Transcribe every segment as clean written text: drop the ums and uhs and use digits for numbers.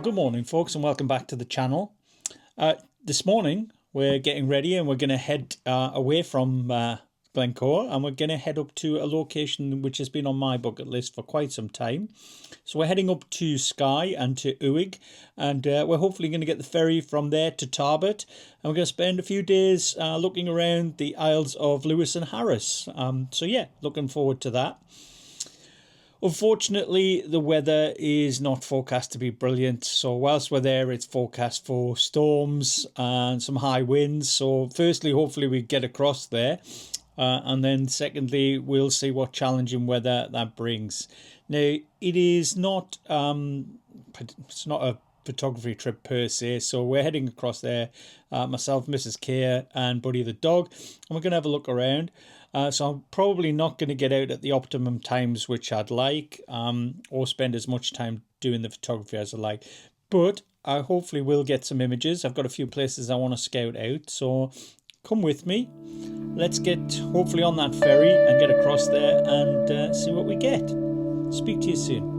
Well, good morning, folks, and welcome back to the channel. This morning, we're getting ready and we're going to head away from Glencore, and we're going to head up to a location which has been on my bucket list for quite some time. So we're heading up to Skye and to Uig, and we're hopefully going to get the ferry from there to Tarbert, and we're going to spend a few days looking around the Isles of Lewis and Harris. So yeah, looking forward to that. Unfortunately, the weather is not forecast to be brilliant. So whilst we're there, it's forecast for storms and some high winds. So firstly, hopefully we get across there. And then secondly, we'll see what challenging weather that brings. Now, it is not, it's not a photography trip per se. So we're heading across there, myself, Mrs. Keir and Buddy the dog. And we're going to have a look around. So I'm probably not going to get out at the optimum times which I'd like, or spend as much time doing the photography as I like. But I hopefully will get some images. I've got a few places I want to scout out. So come with me. Let's get hopefully on that ferry and get across there and see what we get. Speak to you soon.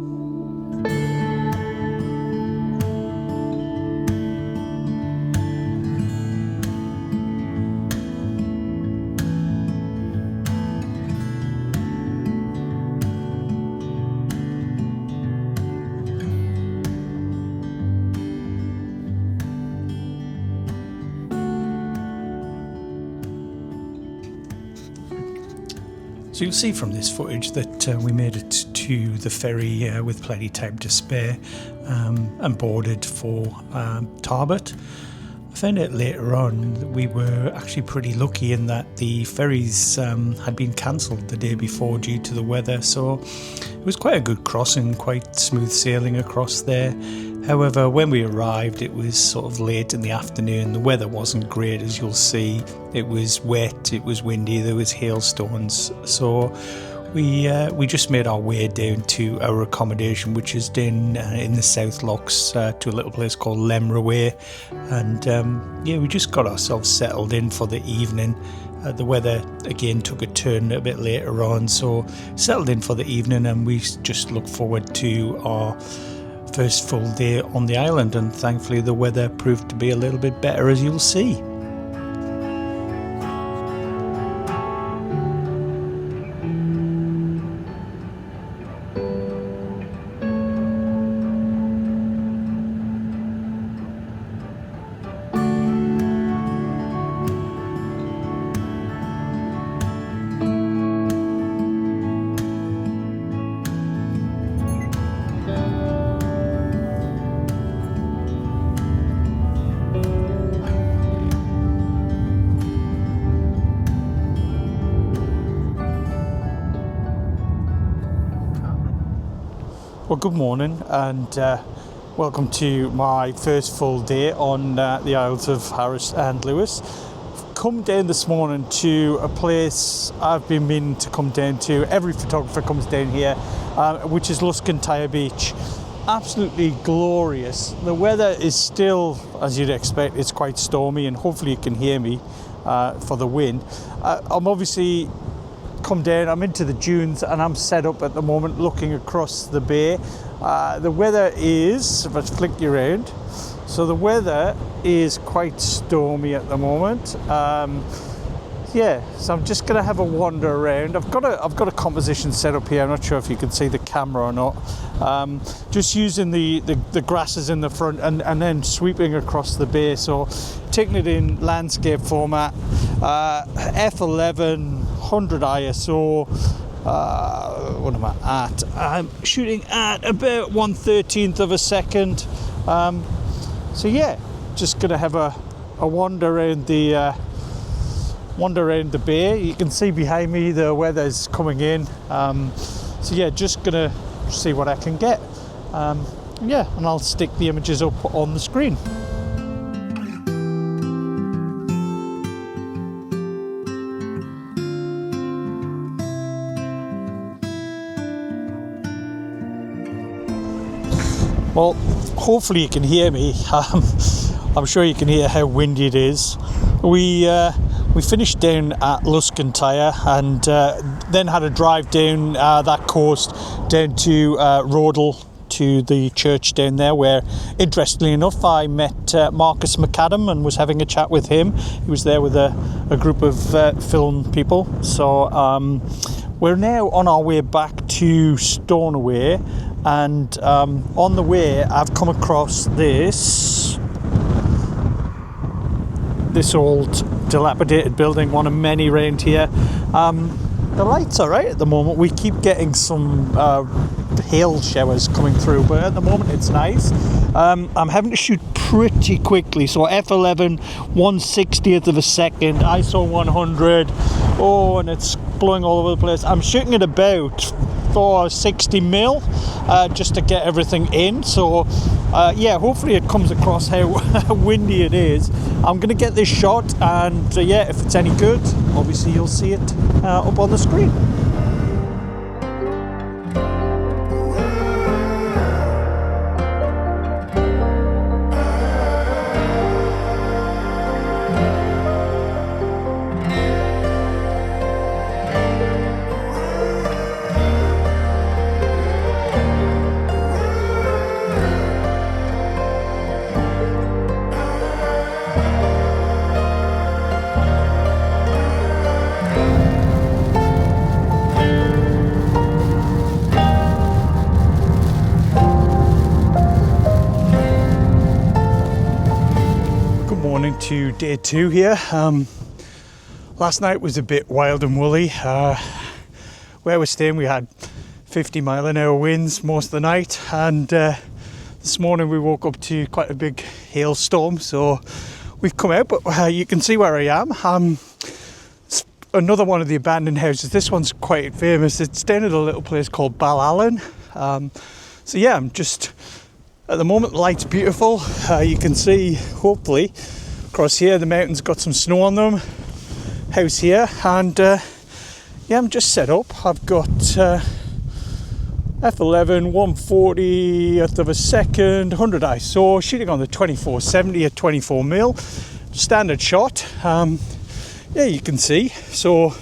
So you'll see from this footage that we made it to the ferry with plenty of time to spare and boarded for Tarbert. I found out later on that we were actually pretty lucky in that the ferries had been cancelled the day before due to the weather, so it was quite a good crossing, quite smooth sailing across there. However, when we arrived, it was sort of late in the afternoon. The weather wasn't great, as you'll see. It was wet, it was windy, there was hailstones. So we just made our way down to our accommodation, which is down in the South Locks to a little place called Lemraway. And yeah, we just got ourselves settled in for the evening. The weather again took a turn a bit later on, so settled in for the evening, and we just look forward to our first full day on the island, and thankfully the weather proved to be a little bit better, as you'll see. Well, good morning and welcome to my first full day on the Isles of Harris and Lewis. I've come down this morning to a place I've been meaning to come down to. Every photographer comes down here, which is Luskintire Beach. Absolutely glorious. The weather is still, as you'd expect, it's quite stormy, and hopefully you can hear me for the wind. I'm obviously come down, I'm into the dunes, and I'm set up at the moment looking across the bay. The weather is, if I flick you around, so the weather is quite stormy at the moment. Yeah, so I'm just going to have a wander around. I've got a composition set up here. I'm not sure if you can see the camera or not. Just using the grasses in the front and then sweeping across the bay. So taking it in landscape format, f11, 100 ISO. What am I at? I'm shooting at about 1/13 of a second. So yeah, just going to have a wander around the bay. You can see behind me the weather's coming in. So yeah, just gonna see what I can get. Yeah, and I'll stick the images up on the screen. Well, hopefully you can hear me. I'm sure you can hear how windy it is. We finished down at Luskintire and then had a drive down that coast down to Rodel to the church down there where, interestingly enough, I met Marcus McAdam and was having a chat with him. He was there with a group of film people. So we're now on our way back to Stornoway, and on the way I've come across this old dilapidated building, one of many around here. The lights are right at the moment. We keep getting some hail showers coming through, but at the moment it's nice. I'm having to shoot pretty quickly, so f11 1/60th of a second, ISO 100. Oh, and it's blowing all over the place. I'm shooting at about 460 mil just to get everything in. So yeah, hopefully it comes across how windy it is. I'm gonna get this shot, and yeah, if it's any good, obviously you'll see it up on the screen. To day 2 here. Last night was a bit wild and woolly. Where we're staying, we had 50-mile-an-hour winds most of the night, and this morning we woke up to quite a big hailstorm, so we've come out, but you can see where I am. It's another one of the abandoned houses. This one's quite famous. It's down at a little place called Ballallen. So yeah, I'm just at the moment, the light's beautiful. You can see, hopefully, across here the mountains got some snow on them. House here, and yeah, I'm just set up. I've got f11 1/40th of a second, 100 ISO, shooting on the 2470 at 24 mil, standard shot. Yeah, you can see. So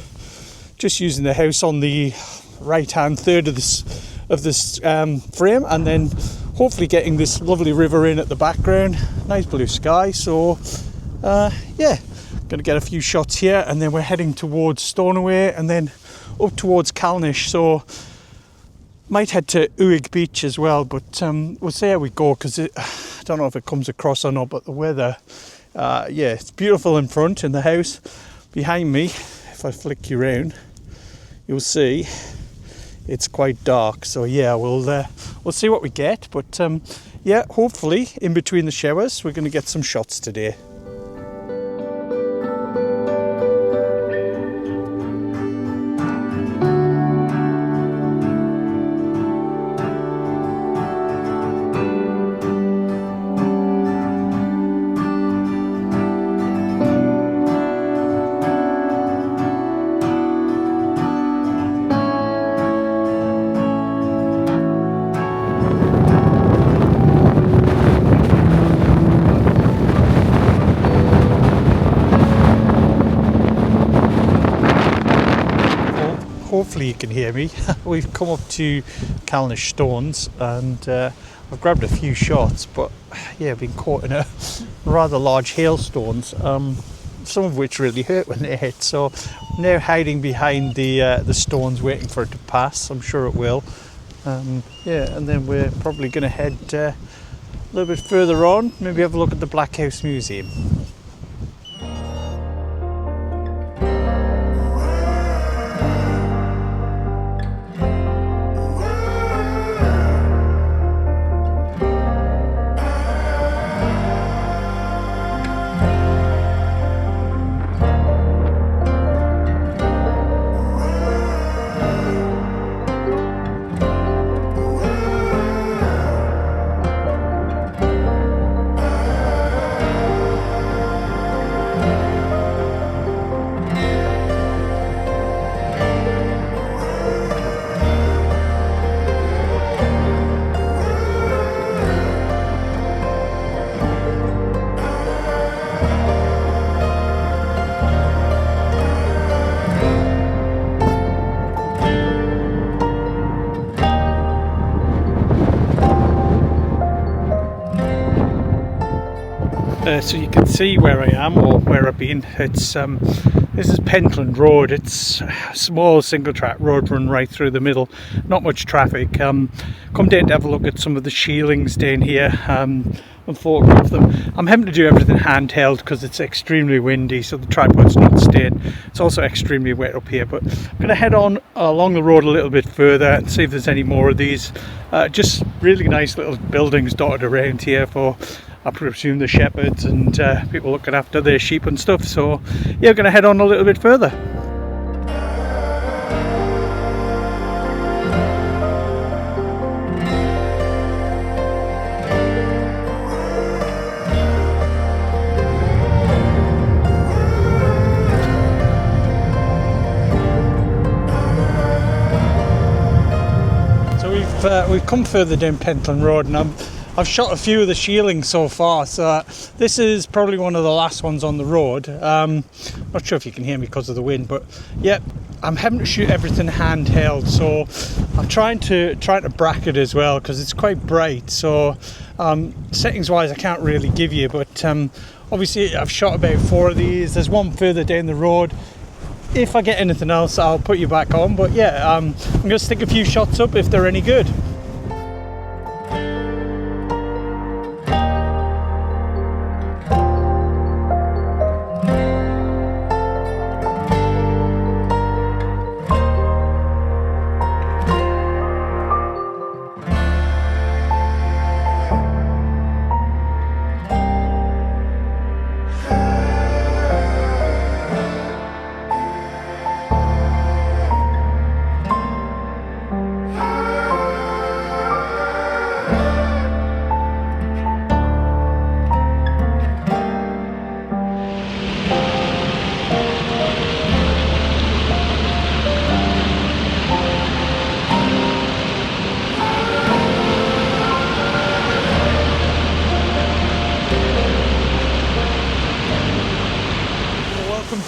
just using the house on the right hand third of this frame, and then hopefully getting this lovely river in at the background. Nice blue sky. So yeah, gonna get a few shots here, and then we're heading towards Stornoway and then up towards Calnish. So might head to Uig Beach as well, but we'll see how we go, because I don't know if it comes across or not, but the weather, yeah, it's beautiful in front in the house. Behind me, if I flick you around, you'll see it's quite dark. So yeah, we'll see what we get, but yeah, hopefully in between the showers we're going to get some shots today. Hopefully you can hear me. We've come up to Calnish Stones, and I've grabbed a few shots, but yeah, I've been caught in a rather large hailstones, some of which really hurt when they hit. So I'm now hiding behind the stones, waiting for it to pass. I'm sure it will. Yeah, and then we're probably going to head a little bit further on, maybe have a look at the Black House Museum. So you can see where I am, or where I've been. It's this is Pentland Road. It's a small single track road run right through the middle, not much traffic. Come down to have a look at some of the shielings down here and photograph them. I'm having to do everything handheld because it's extremely windy, so the tripod's not staying. It's also extremely wet up here, but I'm going to head on along the road a little bit further and see if there's any more of these just really nice little buildings dotted around here for, I presume, the shepherds and people looking after their sheep and stuff. So yeah, we're going to head on a little bit further. So we've come further down Pentland Road, and I've shot a few of the shielings so far, so this is probably one of the last ones on the road. Not sure if you can hear me because of the wind, but yeah, I'm having to shoot everything handheld, so I'm trying to bracket as well because it's quite bright. So settings wise I can't really give you, but obviously I've shot about 4 of these. There's one further down the road. If I get anything else, I'll put you back on, but yeah, I'm going to stick a few shots up if they're any good.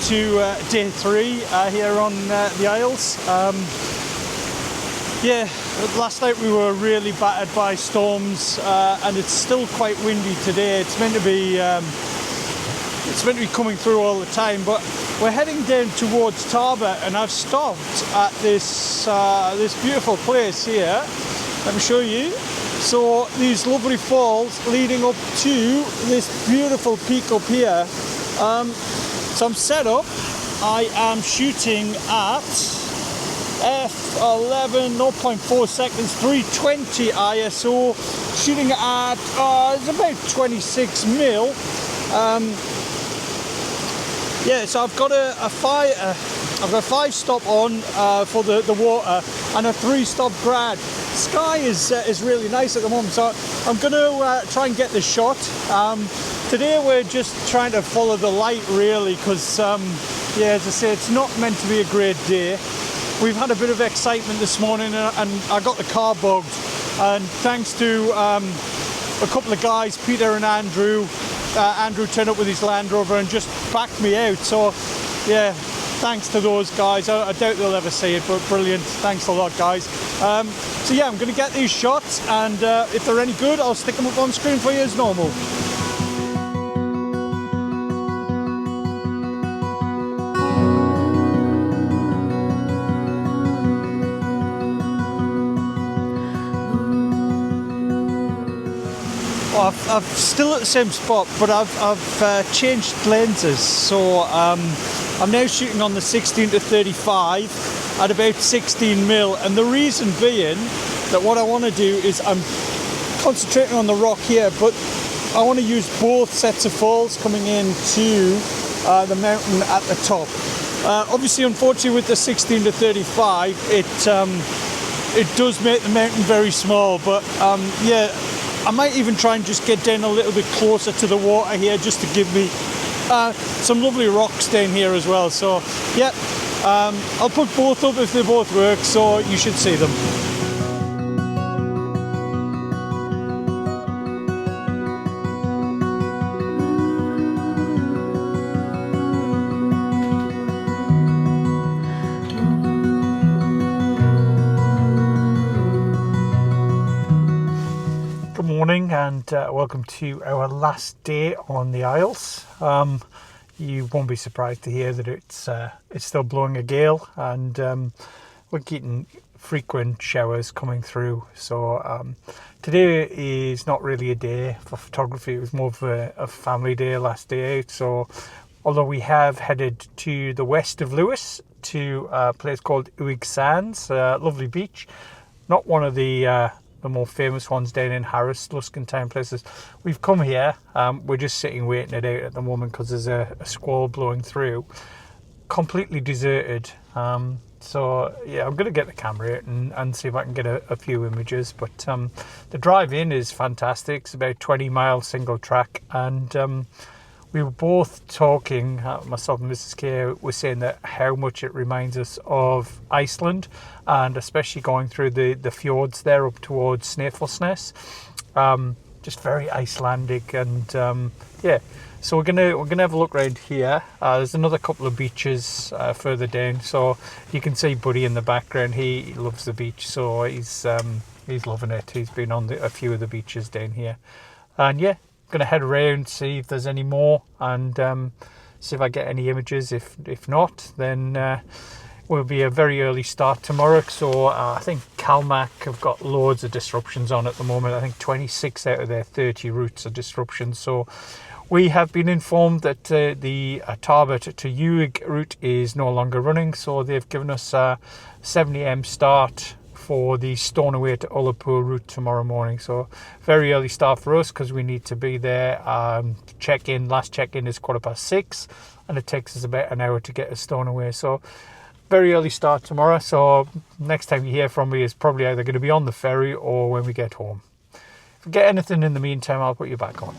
To day 3 here on the Isles. Yeah, last night we were really battered by storms, and it's still quite windy today. It's meant to be coming through all the time, but we're heading down towards Tarbert, and I've stopped at this this beautiful place here. Let me show you. So these lovely falls leading up to this beautiful peak up here. So I'm set up. I am shooting at f11, 0.4 seconds, 320 ISO. Shooting at it's about 26 mil. Yeah, so I've got a 5-stop on for the water and a 3-stop grad. Sky is really nice at the moment, so I'm going to try and get this shot. Today we're just trying to follow the light really, because yeah, as I say, it's not meant to be a great day. We've had a bit of excitement this morning, and I got the car bugged, and thanks to a couple of guys, Peter and Andrew. Andrew turned up with his Land Rover and just backed me out, so yeah, thanks to those guys. I doubt they'll ever see it, but brilliant. Thanks a lot, guys. So yeah, I'm going to get these shots, and if they're any good, I'll stick them up on screen for you as normal. Well, I'm still at the same spot, but I've changed lenses, so I'm now shooting on the 16 to 35 at about 16 mil, and the reason being that what I want to do is I'm concentrating on the rock here, but I want to use both sets of falls coming into the mountain at the top. Obviously, unfortunately, with the 16 to 35, it does make the mountain very small, but yeah, I might even try and just get down a little bit closer to the water here, just to give me some lovely rocks down here as well. So yeah, I'll put both up if they both work, so you should see them. morning and welcome to our last day on the Isles. You won't be surprised to hear that it's still blowing a gale, and we're getting frequent showers coming through. So today is not really a day for photography. It was more of a family day, last day out. So although we have headed to the west of Lewis to a place called Uig Sands, lovely beach, not one of the more famous ones down in Harris, Luskintire places. We've come here, we're just sitting waiting it out at the moment because there's a squall blowing through. Completely deserted. So yeah, I'm going to get the camera out and see if I can get a few images. But the drive in is fantastic. It's about 20 miles single track, and we were both talking, myself and Mrs. K were saying that how much it reminds us of Iceland, and especially going through the fjords there up towards Snæfellsnes. Just very Icelandic, and yeah. So we're gonna have a look around here. There's another couple of beaches further down. So you can see Buddy in the background. He loves the beach, so he's loving it. He's been on a few of the beaches down here, and yeah. Gonna head around, see if there's any more, and see if I get any images. If not, then will be a very early start tomorrow. So I think Calmac have got loads of disruptions on at the moment. I think 26 out of their 30 routes are disruptions. So we have been informed that the Tarbert to Uig route is no longer running. So they've given us a 7 a.m. start for the Stornoway to Ullapool route tomorrow morning. So very early start for us because we need to be there. Last check-in is 6:15, and it takes us about an hour to get to Stornoway. So very early start tomorrow. So next time you hear from me is probably either going to be on the ferry or when we get home. If we get anything in the meantime, I'll put you back on.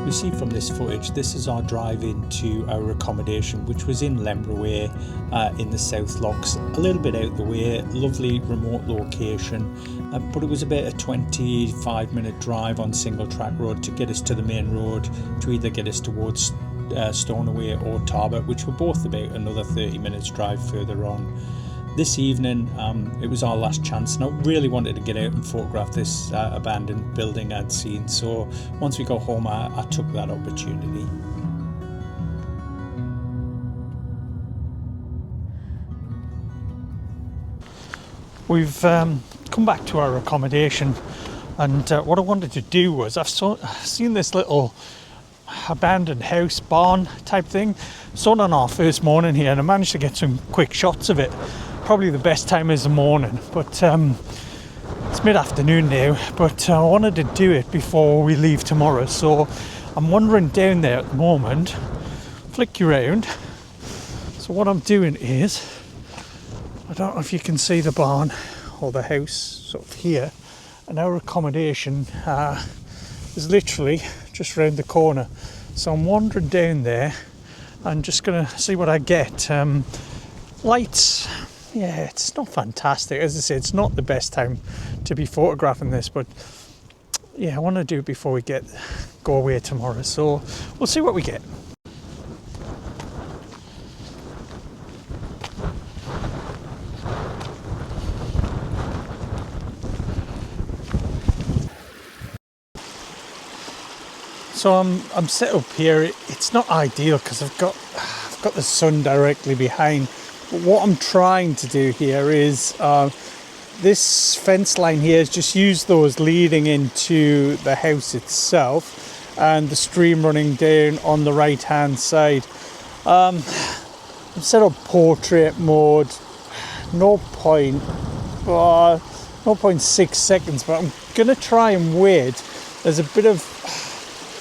You see from this footage, this is our drive into our accommodation, which was in Lemberway in the South Locks, a little bit out the way, lovely remote location, but it was about a 25-minute drive on single track road to get us to the main road, to either get us towards Stornoway or Tarbert, which were both about another 30 minutes drive further on. This evening, it was our last chance, and I really wanted to get out and photograph this abandoned building I'd seen. So once we got home, I took that opportunity. We've come back to our accommodation, and what I wanted to do was, I've seen this little abandoned house barn type thing. Saw it on our first morning here, and I managed to get some quick shots of it. Probably the best time is the morning, but it's mid-afternoon now, but I wanted to do it before we leave tomorrow. So I'm wandering down there at the moment, flick you around. So what I'm doing is, I don't know if you can see the barn or the house sort of here, and our accommodation is literally just round the corner. So I'm wandering down there and just gonna see what I get. Lights, yeah, it's not fantastic. As I say, it's not the best time to be photographing this, but yeah, I want to do it before we go away tomorrow. So we'll see what we get. So I'm set up here. It's not ideal because I've got the sun directly behind. But what I'm trying to do here is this fence line here is just use those leading into the house itself, and the stream running down on the right hand side. I'm set up portrait mode, 0.6 seconds, but I'm gonna try and wait. There's a bit of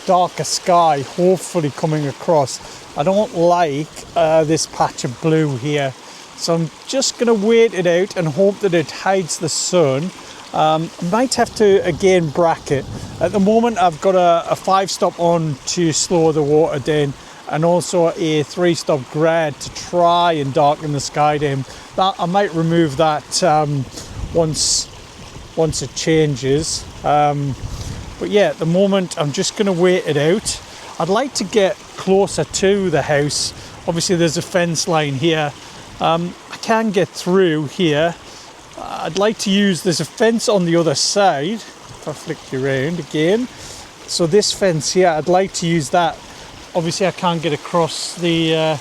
darker sky hopefully coming across. I don't like this patch of blue here, so I'm just gonna wait it out and hope that it hides the sun. I might have to again bracket. At the moment I've got a 5-stop on to slow the water down, and also a 3-stop grad to try and darken the sky down. That I might remove that once it changes. But yeah, at the moment I'm just going to wait it out. I'd like to get closer to the house. Obviously there's a fence line here. I can get through here. I'd like to use, there's a fence on the other side. If I flick you around again. So this fence here, I'd like to use that. Obviously I can't get across the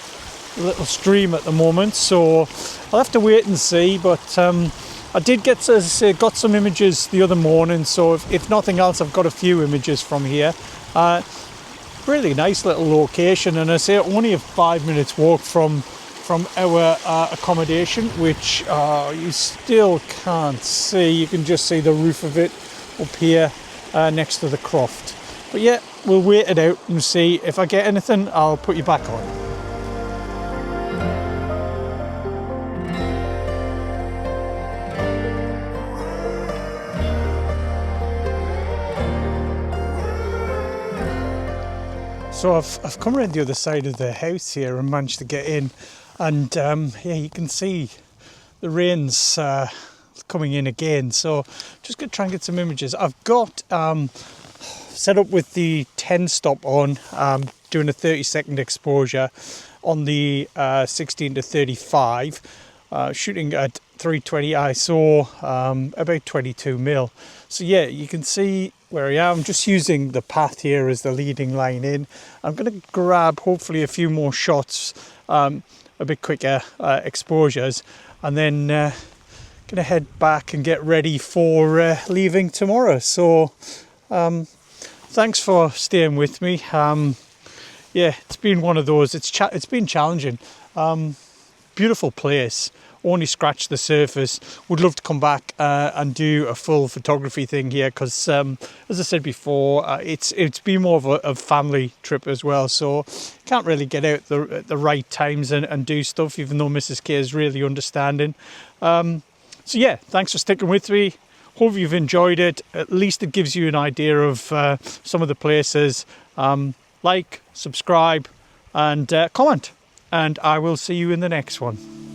little stream at the moment, so I'll have to wait and see. But I did get, as I say, got some images the other morning, so if nothing else, I've got a few images from here. Really nice little location, and I say only a 5 minutes walk from our accommodation, which you still can't see. You can just see the roof of it up here next to the croft. But yeah, we'll wait it out and see. If I get anything, I'll put you back on. So I've come around the other side of the house here and managed to get in, and yeah, you can see the rain's coming in again. So just gonna try and get some images. I've got set up with the 10-stop on, doing a 30-second exposure on the 16 to 35, shooting at 320 ISO, about 22 mil. So yeah, you can see where I am. Just using the path here as the leading line in. I'm going to grab hopefully a few more shots, a bit quicker exposures, and then going to head back and get ready for leaving tomorrow. So thanks for staying with me. Yeah, it's been one of those. It's been challenging. Beautiful place. Only scratched the surface. Would love to come back and do a full photography thing here, because as I said before, it's been more of a family trip as well, so can't really get out at the right times and do stuff, even though Mrs. K is really understanding. So yeah, thanks for sticking with me. Hope you've enjoyed it. At least it gives you an idea of some of the places. Like, subscribe and comment, and I will see you in the next one.